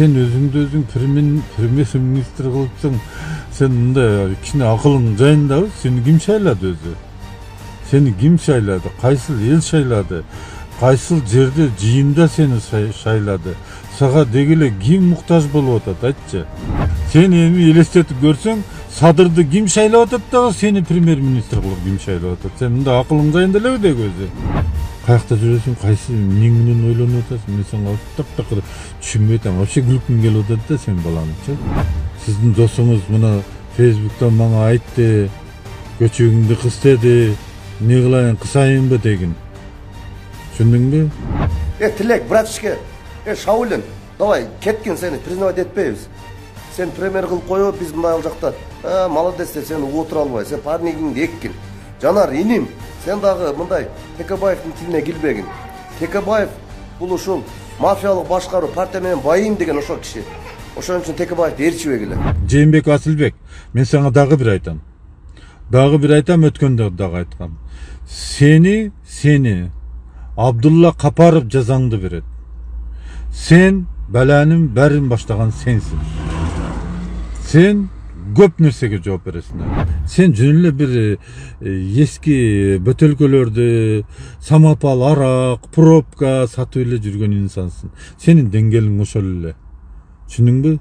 Sen özüңdü özüң премьер-министр кылыпсың. Sen мындай кичине акылың жайындабы? Seni kim şaylады өзү? Seni kim şaylады? Кайсыл эл шайлады? Кайсыл жерде жыйында seni шайлады? Сага дегеле ким муктаж болуп атат, айтчы. Sen эми элестетип көрсөң, Садырды ким шайлап атат дагы seni премьер-министр кылып ким шайлап атат? Sen мындай акылың жайында эле деги өзү. Каякта жүрөсүң, кайсы эмнең менен ойлонуп атасың? Мен сага так түшүнбөй атам. Вообще күлкүм келип атат да сен баламчы. Сиздин досуңуз мына Facebook'tan мага айтты, көчөгүңдү кыстады, эмне кылайын, кысайынбы дегин. Түшүндүңбү? Тилек, братишка, Шаулин, давай, кеткин сени признавать этпейбиз. Сен премьер кылып коюп, биз мындай ал жакта, молодец деп сени отура албай, сен парнигиңди эккин. Жанар, иним, сен дагы мындай Текебаевдин тилине кирбегин. Текебаев бул ушул мафиялык башкаруу, партия менен байым деген ошол киши. Ошон үчүн Текебаевди ээрчибегиле. Жээнбек Асылбек, мен сага дагы бир айтам. Өткөндө дагы айткам. Сени Абдулла Капаров жазаңды берет. Sen баланын бәрін баштаган сенсиң. Sen көп нерсеге жооп бересиң. Sen жөн эле бир эски бөтөлкөлөрдү, самопал, арак, пробка сатып эле жүргөн инсансың. Сенин деңгээлиң ошол эле. Түшүндүңбү?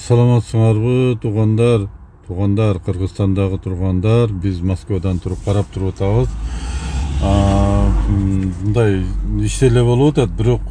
Саламатсыңарбы, туугандар? Кыргызстандагы тургандар, биз Москвадан туруп карап туруп атабыз. Мындай иште эле болуп атат, бирок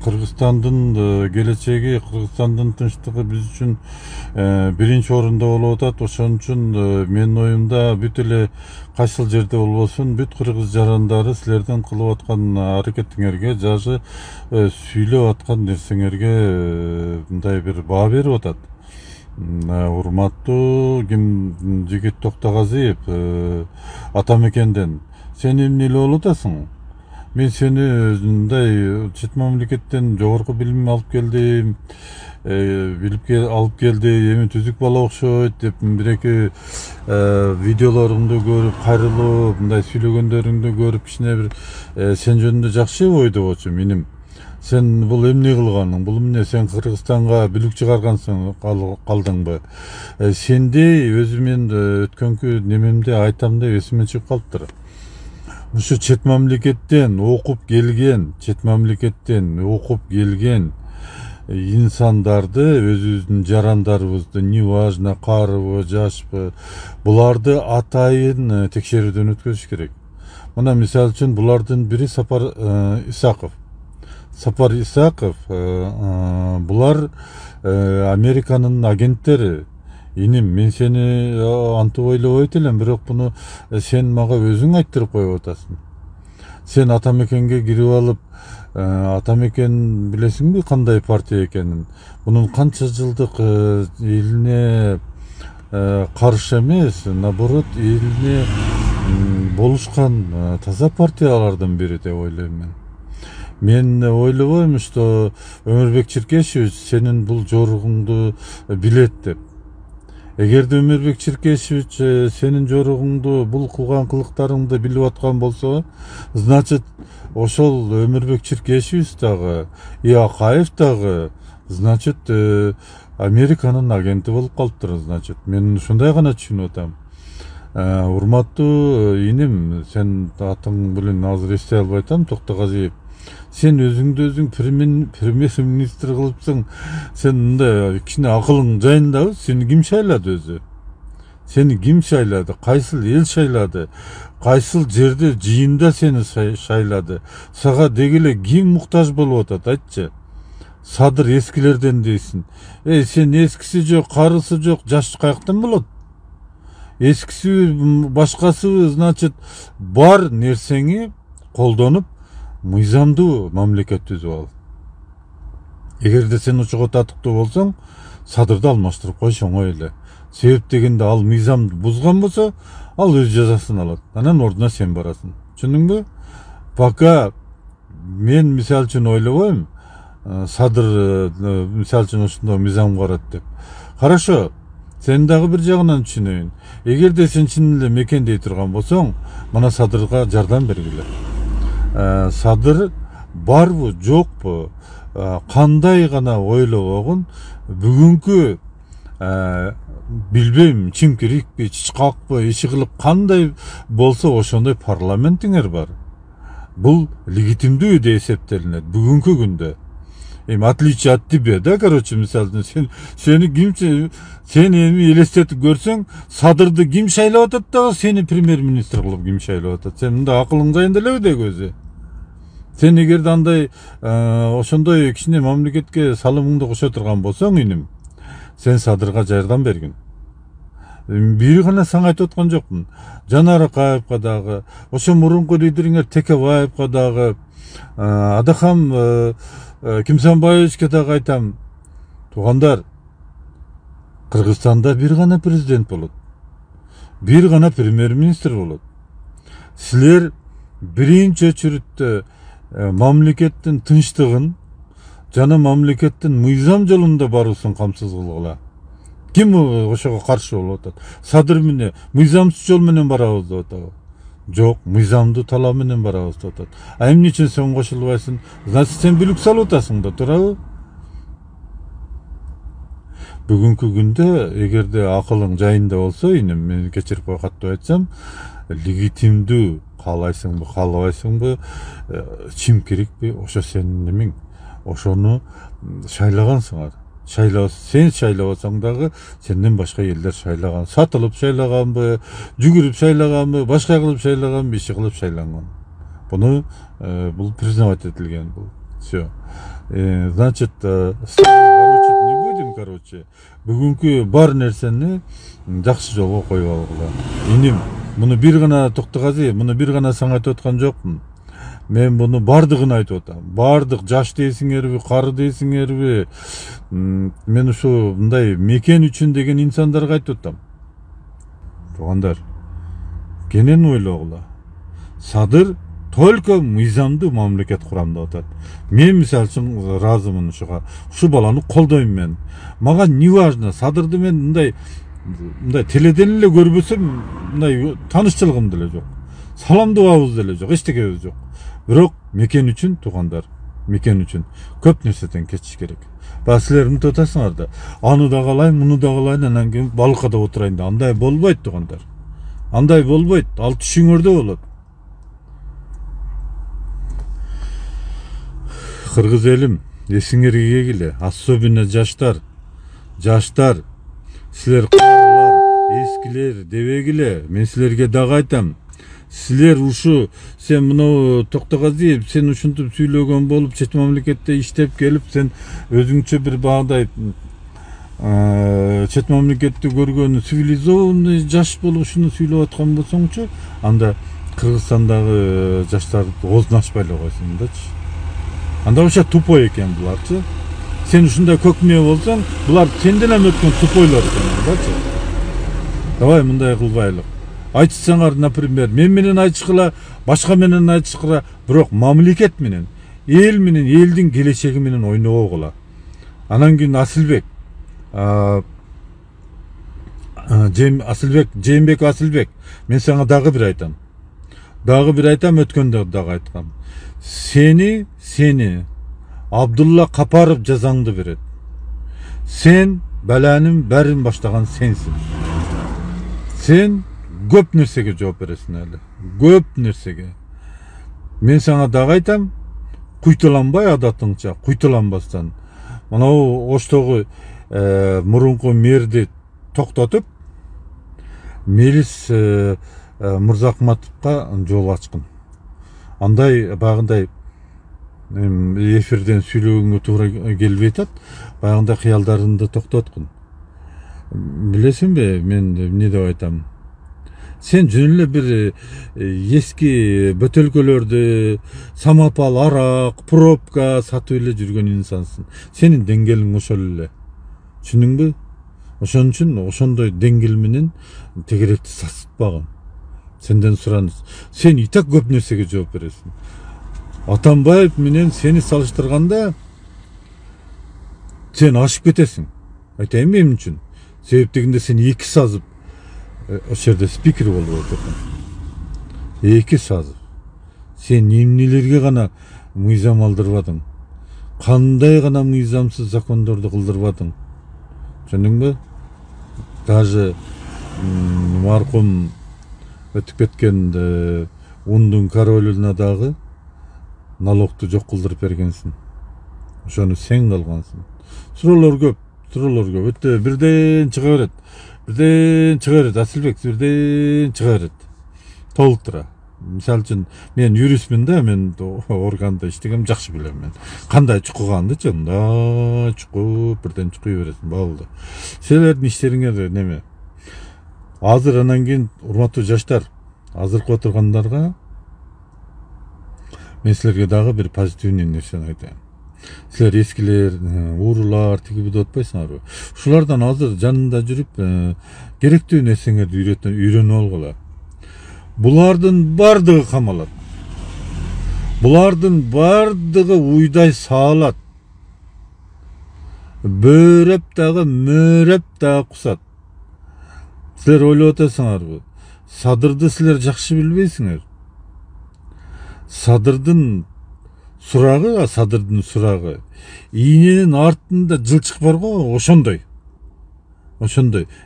Кыргызстандын келечеги, Кыргызстандын тынчтыгы биз үчүн биринчи орунда болуп атат. Ошон үчүн менин оюмда бүт эле кайсыл жерде болбосун, бүт кыргыз жарандары силердин кылып аткан аракетиңерге, жашы сүйлөп аткан нерсеңерге мындай бир баа берип атат. Урматтуу жигит Токтогазиев, Атамекенден. Сен эмне эле болуп атасың? Мен сени мындай чет мамлекеттен жогорку билим алып келдим, алып келди, эми түзүк бала окшойт деп бир-эки видеолоруңду көрүп, кайрылып, мындай сүйлөгөндөрүңдү көрүп, кичине бир сен жөнүндө жакшы ойдо болчу меним. Sen бул эмне кылганың? Бул эмне? Сен Кыргызстанга бүлүк чыгаргансың, калдыңбы? Сенде өзү мен өткөнкү немемде айтам деп эсиме чыгып калыптыр. Ушу чет мамлекеттен окуп келген инсандарды, өзүбүздүн жарандарыбызды, неважно карыбы, жашпы, буларды атайын текшерүүдөн өткөзүш керек. Мына мисалы үчүн булардын бири Сапар Исаков, булар Американын агенттери. Иним, мен сени антып ойлобойт элем, бирок буну сен мага өзүң айттырып коюп атасың. Сен Атамекенге кирип алып, Атамекен билесиңби кандай партия экенин? Бунун канча жылдык элине каршы эмес, наоборот, элине болушкан таза партиялардын бири деп ойлойм мен. Мен ойлобойм, что Өмүрбек Чиркешевич сенин бул жоругуңду билет деп. Эгерде Өмүрбек Чиркешевич сенин жоругуңду, бул кылган кылыктарыңды билип аткан болсо, значит, ошол Өмүрбек Чиркешевич дагы, Акаев дагы, значит, Американын агенти болуп калыптыр, значит. Мен ушундай гана түшүнүп атам. Урматтуу иним, сен атың билен азыр эстей албай атам, Токтогазиев. Sen özüңдü özüң премьер-министр кылыпсың. Sen мындай кичине акылың жайындабы? Seni kim şaylады өзү? Seni kim şaylады? Кайсыл эл шайлады? Кайсыл жерде жыйында seni шайлады? Сага дегеле ким муктаж болуп атат, айтчы. Садыр эскилерден дейсиң. Сен эскиси жок, карысы жок, жаш каяктан болот? Эскиси башкасы, значит, бар нерсеңи колдонуп мыйзамдуу мамлекет түзүп ал. Эгерде сен ушуга татыктуу болсоң, Садырды алмаштырып койш оңой эле. Себеп дегенде ал мыйзамды бузган болсо, ал өз жазасын алат. Анан ордуна сен барасың. Түшүндүңбү? Пока мен мисалы үчүн ойлобойм, Садыр мисалы үчүн ушундай мыйзам карат деп. Хорошо, Сен дагы бир жагынан түшүнөйүн. Эгерде сен чын эле мекендей турган болсоң, мына Садырга жардам бергиле. Садыр барбы, жокпу, кандай гана ойлобогун бүгүнкү билбейм, чимкирикпи, чычкакпы, иши кылып кандай болсо ошондой парламентиңер бар. Бул легитимдүү деп эсептелинет бүгүнкү күндө. Отличие от тебя, да, короче, мисалы, сени ким, сен эми элестетип көрсөң, Садырды ким шайлап атат дагы, сени премьер-министр кылып ким шайлап атат? Сен мында акылың жайында эле деп өзү. Сен эгерде андай ошондой кичине мамлекетке салымыңды кошо турган болсоң, иним, сен Садырга жардам бергин. Бири гана сага айтып аткан жокмун. Жанар Акаевка дагы, ошо мурунку лидериңер Текебаевка дагы, Адахам Кимсанбаевичке дагы айтам. Туугандар, Кыргызстанда бир гана президент болот. Бир гана премьер-министр болот. Силер биринчи очередте мамлекеттин тынчтыгын жана мамлекеттин мыйзам жолунда баруусун камсыз кылгыла. Ким ошого каршы болуп атат? Садыр менен мыйзамсыз жол менен барабыз деп атабы? Жок, мыйзамдуу талап менен барабыз деп атат. А эмне үчүн сен кошулбайсың? Значит, сен бүлүк салып атасың да, туурабы? Бүгүнкү күндө эгерде акылың жайында болсо, инем, мен кечирип кой каттап айтсам, легитимдүү каалайсыңбы, каалабайсыңбы, чимкирикпи, ошо сенин немең. Ошону шайлагансыңар. Сен шайлабасаң дагы сенден башка элдер шайлаган. Сатылып шайлаганбы, жүгүрүп шайлаганбы, башка кылып шайлаганбы, иши кылып шайланган. Буну бул признавать этилген бул. Всё. Значит, не будем, короче. Бүгүнкү бар нерсени жакшы жолго коюп алгыла. Иним, муну бир гана Токтогазиев, муну бир гана сага айтып аткан жокмун. Мен буну бардыгын айтып атам. Бардык жаш дейсиңерби, кары дейсиңерби, мен ушу мындай мекен үчүн деген инсандарга айтып атам. Туугандар, кенен ойлогула. Садыр только мыйзамдуу мамлекет курам деп атат. Мен мисалы үчүн ыраазымын ушуга. Ушу баланы колдойм мен. Мага не важно, Садырды мен мындай теледен эле көрбөсөм, мындай таанышчылыгым деле жок. Саламдабабыз деле жок, эчтекебиз жок. Бирок мекен үчүн, туугандар, мекен үчүн көп нерседен кечиш керек. Баа силер умтуп атасыңар да, аны да калайм, муну да калайын, анан кийин балыкка отурайын да. Андай болбойт, туугандар. Андай болбойт, ал түшүңөрдө болот. Кыргыз элим, эсиңерге кегиле, особенно жаштар. Жаштар, силер карылар, эскилер дебегиле. Мен силерге дагы айтам. Силер ушу, сен мына Токтогазиев, сен ушинтип сүйлөгөн болуп, чет мамлекетте иштеп келип, сен өзүңчө бир багдай чет мамлекетти көргөн цивилизованный жаш болуп ушуну сүйлөп аткан болсоңчу, анда Кыргызстандагы жаштарды оозун ачпай эле койсуң дачы. Анда вообще тупой экен буларчы. Сен ушундай көкмө болсоң, булар сенден эми өткөн тупойлор экен дачы. Давай мындай кылбайлы. Айтсаңар, например, мен менен айтышкыла, башка менен айтышкыла, бирок мамлекет менен, эл менен, элдин келечеги менен ойногула. Анан кийин Жээнбек Асылбек, мен сага дагы бир айтам. Өткөндө дагы айткам. Сени Абдулла Капаров жазаңды берет. Сен баланын бәрін баштаган сенсин. Сен көп нерсеге жооп бересиң эле. Көп нерсеге. Мен сага дагы айтам, куйтуланбай адатыңча, куйтуланбастан. Мынау Оштогу мурунку мэрди токтотуп, Мелис Мырзакматовго жол ачкын. Андай багындай эфирден сүйлөгөнгө туура келбей атат, багында кыялдарымды токтоткун. Билесиңби, мен эмне деп айтам? Сен жөн эле бир эски бөтөлкөлөрдү, самопал, арак, пробка сатып эле жүргөн инсансың. Сенин деңгээлиң ошол эле. Түшүндүңбү? Ошон үчүн ошондой деңгээл менен тегеректи сатпаган. Сенден сураныс. Сен и так көп нерсеге жооп бересиң. Атамбаев менен сени салыштырганда сен ашып кетесиң. Айтайынбы эмне үчүн? Себептегенде сен 2 сазып ошол жерде спикер болуп отурдуң. 2 сазып. Сен эмнелерге гана мыйзам алдырбадың? Кандай гана мыйзамсыз закондорду кылдырбадың? Түшүндүңбү? Даже маркум өтүп кеткен ундун королуна дагы налогду жок кылдырып бергенсиң. Ошону сен кылгансың. Суроолор көп. Өтө бирден чыга берет. Асылбек бирден чыга берет. Толтура. Мисалы үчүн мен юристмин да, мен органда иштегем, жакшы билем мен. Кандай чукуганды мындай чукуп, бирден чукуй бересиң, болду. Силердин иштериңер неме? Азыр анан кийин урматтуу жаштар, азыркы отургандарга мен силерге дагы бир позитивный нерсени айтайын. Силер эскилер, уурулар тигиби деп атпайсыңарбы? Ушулардан азыр жанында жүрүп, керектүү нерсеңерди үйрөнүп алгыла. Булардын бардыгы камалат. Булардын бардыгы уйдай саалат. Бөрөп дагы, мөрөп дагы кусат. Силер ойлоп атасыңарбы? Садырды силер жакшы билбейсиңер. Садырдын сурагы, ийненин артында жылчык бар го, ошондой.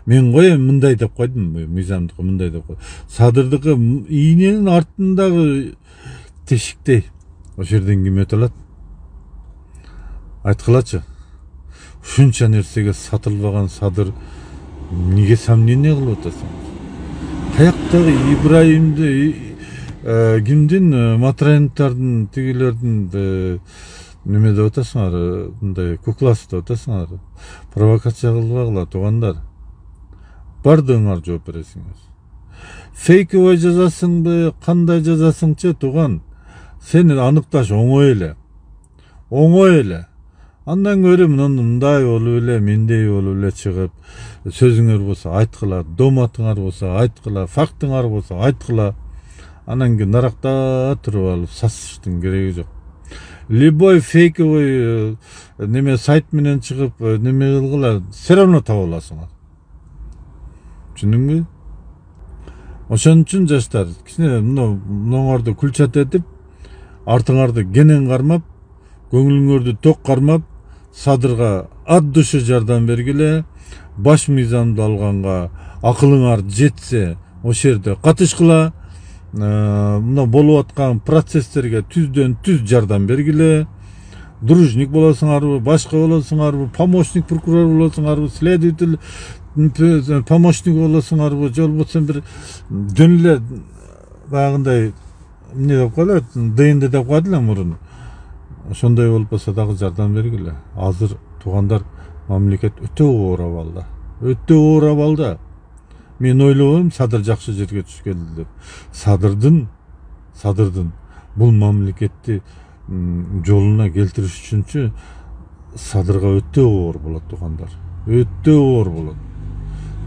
Мен коем мындай деп койдум, мыйзамдыкы мындай деп койдум. Садырдыкы ийненин артындагы тешиктей. Ошол жерден ким өтө алат? Айткылачы. Ушунча нерсеге сатылбаган садыр эмнеге сомнение кылып атасың? Каяктагы Ибраимди кимдин Матраевдин тигилердин неме деп атасыңар, мындай кукласы деп атасыңар. Провокация кылбагыла, туугандар. Бардыгыңар жооп бересиңер. Фейковый жазасыңбы, кандай жазасыңчы, тууган? Сени аныкташ оңой эле. Андан көрө мындай болуп эле, мендей болуп эле чыгып, сөзүңөр болсо айткыла, доматыңар болсо айткыла, фактыңар болсо айткыла. Анан кийин наракта туруп алып сасыштын кереги жок. Любой фейковый неме сайт менен чыгып, неме кылгыла, все равно таба аласыңар. Түшүндүңбү? Ошон үчүн жаштар, кичине муңарды күлчат этип, артыңарды кенен кармап, көңүлүңөрдү ток кармап, садырга ат душы жардам бергиле, баш мыйзамды алганга акылыңар жетсе, ошол жерде катышкыла, мына болуп аткан процесстерге түздөн түз жардам бергиле. Дружник болосуңарбы, башка болосуңарбы, помощник прокурор болосуңарбы, следователь помощник болосуңарбы, же болбосо бир жөн эле баягындай эмне деп коелу, ДНД деп коет эле мурун. Ошондой болуп калса дагы жардам бергиле. Азыр туугандар, мамлекет өтө оор абалда. Мен ойлойм, садыр жакшы жерге түшкөнү деп. Садырдын бул мамлекетти жолуна келтириш үчүнчү садырга өтө оор болот, туугандар. Өтө оор болот.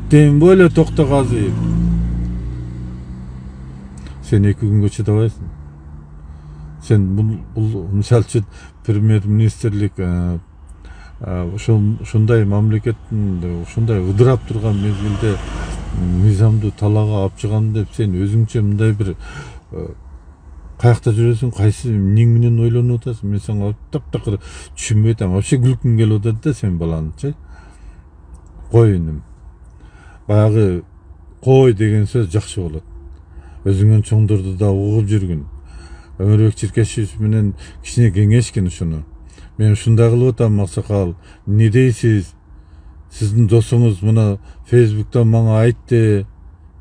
Тем более Токтогазиев. Сен 2 күнгө чыдабайсың. Сен бул мисалы үчүн премьер-министрлик ушундай мамлекеттин ушундай ыдырап турган мезгилде мыйзамды талага алып чыгам деп сен өзүңчө мындай бир каякта жүрөсүң, кайсы эмнең менен ойлонуп атасың? Мен сага таптакыр түшүнбөй атам. Вообще күлкүм келип атат да сен баланычы. Кой иним. Баягы кой деген сөз жакшы болот. Өзүңөн чоңдорду да угуп жүргүн. Өмүрбек Черкешев менен кичине кеңешкин ушуну. Мен ушундай кылып атам, Максакал. Не дейсиз? Сиздин досуңуз мына Facebook'tan мага айтты,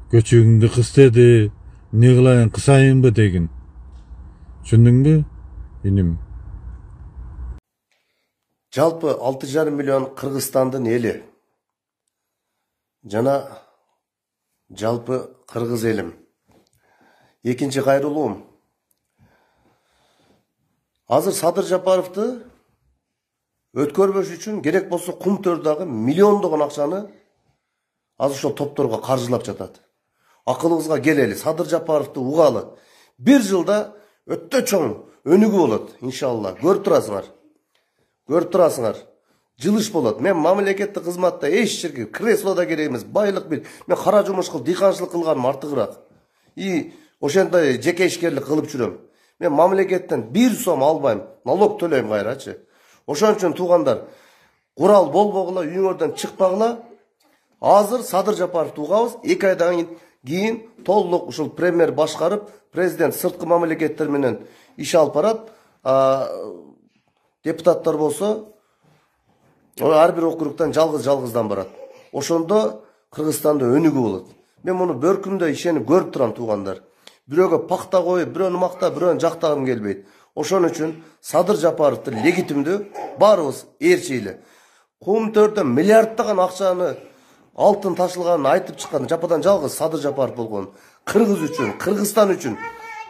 көчөгүңдү кыс деди, не кылайын, кысайынбы дегин. Түшүндүңбү? Иним. Жалпы 6,5 миллион Кыргызстандын эли. Жана жалпы кыргыз элим. Экинчи кайрылуум. Азыр Садыр Жапаровду өткөрбөш үчүн керек болсо кум төрдөгү миллиондогон акчаны азыр ошол топторго каржылап жатат. Акылыбызга келели, Садыр Жапаровду угалы. 1 жылда өтө чоң өнүгүү болот, иншалла. Көрүп турасыңар. жылыш болот. Мен мамлекеттик кызматта эч жерге креслода керек эмес, байлык бир. Мен кара жумуш кылып, дыйканчылык кылганым артыгыраак. Ошондой жеке ишкерлик кылып жүрөм. Мен мамлекеттен 1 сом албайм, налог төлөйм кайрачы. Ошон үчүн туугандар, курал болбогула, үйүңөрдөн чыкпагыла. Азыр Садыр Жапаров тугабыз, 2 айдан кийин толук ушул премьер башкарып, президент сырткы мамлекеттер менен иш алып барат. Депутаттар болсо ар бир округтан жалгыздан барат. Ошондо Кыргызстанда өнүгүү болот. Мен муну бөркүмдө ишенип көрүп турам туугандар. Бирөөгө пакта коюп, бирөөнү мактап, бирөөнү жактагым келбейт. Ошон үчүн Садыр Жапаровду легитимдүү баарыбыз ээрчейли. Кум төрдөн миллиарддаган акчаны алтын ташылганын айтып чыккан жападан жалгыз Садыр Жапаров болгон. Кыргыз үчүн, Кыргызстан үчүн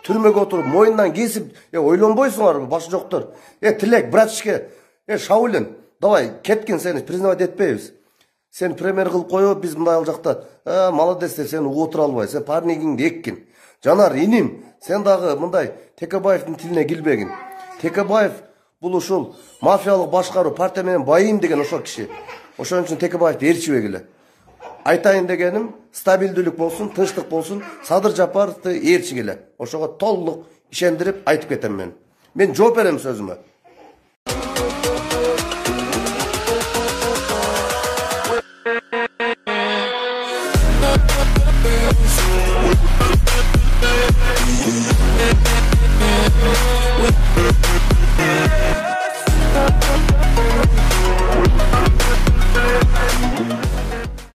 түрмөгө отуруп, моюндан кесип, ойлонбойсуңарбы башы жоктор? Тилек, братишке, Шаулин, давай кеткин, сени признавать этпейбиз. Сен премьер кылып коюп, биз мындай жакта, молодец деп сени отура албай, сен парнигиңди эккин. Жанар, иним, сен дагы мындай Текебаевдин тилине килбегин. Текебаев бул ушул мафиялык башкаруу, партия менен байым деген ошол киши. Ошон үчүн Текебаевди ээрчибегиле. Айтайын дегеним, стабилдүүлүк болсун, тынчтык болсун, Садыр Жапаровду ээрчигиле. Ошого толук ишендирип айтып кетем мен. Мен жооп берем сөзүмө.